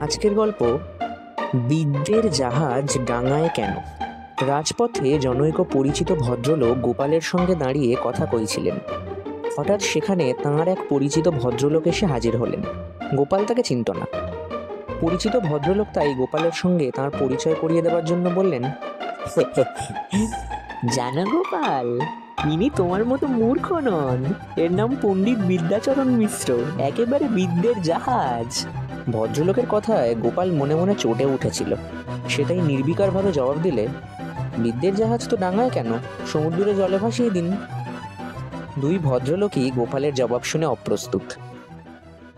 আজকের গল্প বিদ্যের জাহাজ ডাঙায় কেন। রাজপথে জনৈক পরিচিত ভদ্রলোক গোপালের সঙ্গে দাঁড়িয়ে কথা কইছিলেন। হঠাৎ সেখানে তাঁর এক পরিচিত ভদ্রলোক এসে হাজির হলেন। গোপাল তাকে চিনত না। পরিচিত ভদ্রলোক তাই গোপালের সঙ্গে তাঁর পরিচয় করিয়ে দেওয়ার জন্য বললেন, জানো গোপাল, ইনি তোমার মতো মূর্খ নন। এর নাম পণ্ডিত বিদ্যাচরণ মিশ্র, একেবারে বিদ্যের জাহাজ। ভদ্রলোকের কথায় গোপাল মনে মনে চটে উঠেছিল। সেটাই নির্বিকারভাবে জবাব দিলে, বিদ্যের জাহাজ তো ডাঙায় কেন, সমুদ্রে জলে ভাসিয়ে দিন। দুই ভদ্রলোকই গোপালের জবাব শুনে অপ্রস্তুত।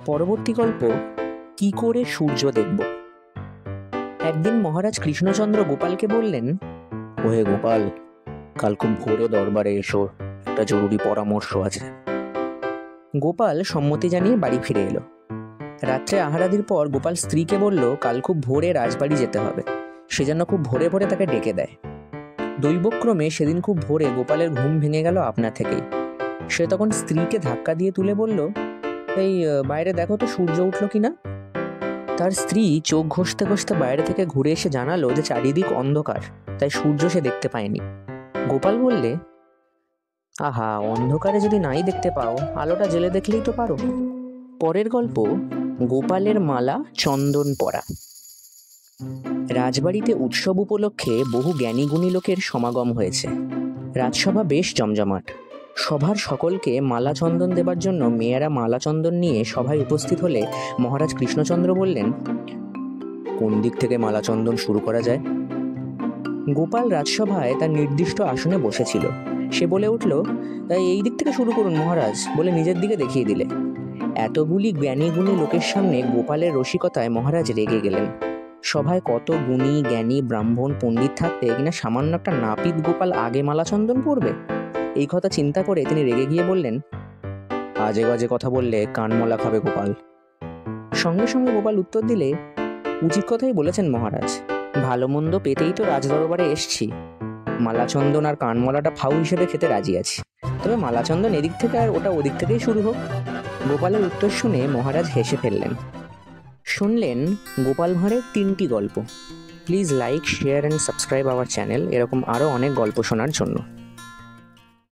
পরবর্তী গল্প, কি করে সূর্য দেখব। একদিন মহারাজ কৃষ্ণচন্দ্র গোপালকে বললেন, ওহে গোপাল, কাল খুব ভোরে দরবারে এসো, একটা জরুরি পরামর্শ আছে। গোপাল সম্মতি জানিয়ে বাড়ি ফিরে এলো। রাত্রে আহারাদির পর গোপাল স্ত্রীকে বলল, কাল খুব ভোরে রাজবাড়ি যেতে হবে, সে যেন খুব ভোরে ভোরে তাকে ডেকে দেয়। দৈবক্রমে সেদিন খুব ভোরে গোপালের ঘুম ভেঙে গেল আপনা থেকেই। সে তখন স্ত্রীকে ধাক্কা দিয়ে তুলে বলল, এই বাইরে দেখো তো সূর্য উঠল কিনা। তার স্ত্রী চোখ ঘষতে ঘষতে বাইরে থেকে ঘুরে এসে জানালো যে চারিদিক অন্ধকার, তাই সূর্য সে দেখতে পায়নি। গোপাল বললে, আহা, অন্ধকারে যদি নাই দেখতে পাও, আলোটা জ্বেলে দেখলেই তো পারো। পরের গল্প, গোপালের মালা চন্দন পরা। রাজবাড়িতে উৎসব উপলক্ষে বহু জ্ঞানী গুণী লোকের সমাগম হয়েছে। রাজসভা বেশ জমজমাট। সভার সকলকে মালা চন্দন দেবার জন্য মেয়েরা মালা চন্দন নিয়ে সভায় উপস্থিত হলে মহারাজ কৃষ্ণচন্দ্র বললেন, কোন দিক থেকে মালা চন্দন শুরু করা যায়। গোপাল রাজসভায় তার নির্দিষ্ট আসনে বসেছিল। সে বলে উঠল, এই দিক থেকে শুরু করুন মহারাজ, বলে নিজের দিকে দেখিয়ে দিলে। এতগুলি জ্ঞানী গুণী লোকের সামনে গোপালের রসিকতায় মহারাজ রেগে গেলেন। সভায় কত গুণী জ্ঞানী ব্রাহ্মণ পণ্ডিত থাকতে কিনা সামান্য একটা নাপিত গোপাল আগে মালা চন্দন পরবে। এই কথা চিন্তা করে তিনি রেগে গিয়ে বললেন, আজে বাজে কথা বললে কানমলা খাবে গোপাল। সঙ্গে সঙ্গে গোপাল উত্তর দিলে, উচিত কথাই বলেছেন মহারাজ, ভালো মন্দ পেতেই তো রাজদরবারে এসছি। মালাচন্দন আর কানমলাটা ফাউ হিসেবে খেতে রাজি আছি, তবে মালাচন্দন এদিক থেকে আর ওটা ওদিক থেকেই শুরু হোক। গোপালের উত্তর শুনে মহারাজ হেসে ফেললেন। শুনলেন গোপাল ভাঁড়ের 3টি গল্প। Please like, share and subscribe our channel এরকম আরও অনেক গল্প শোনার জন্য।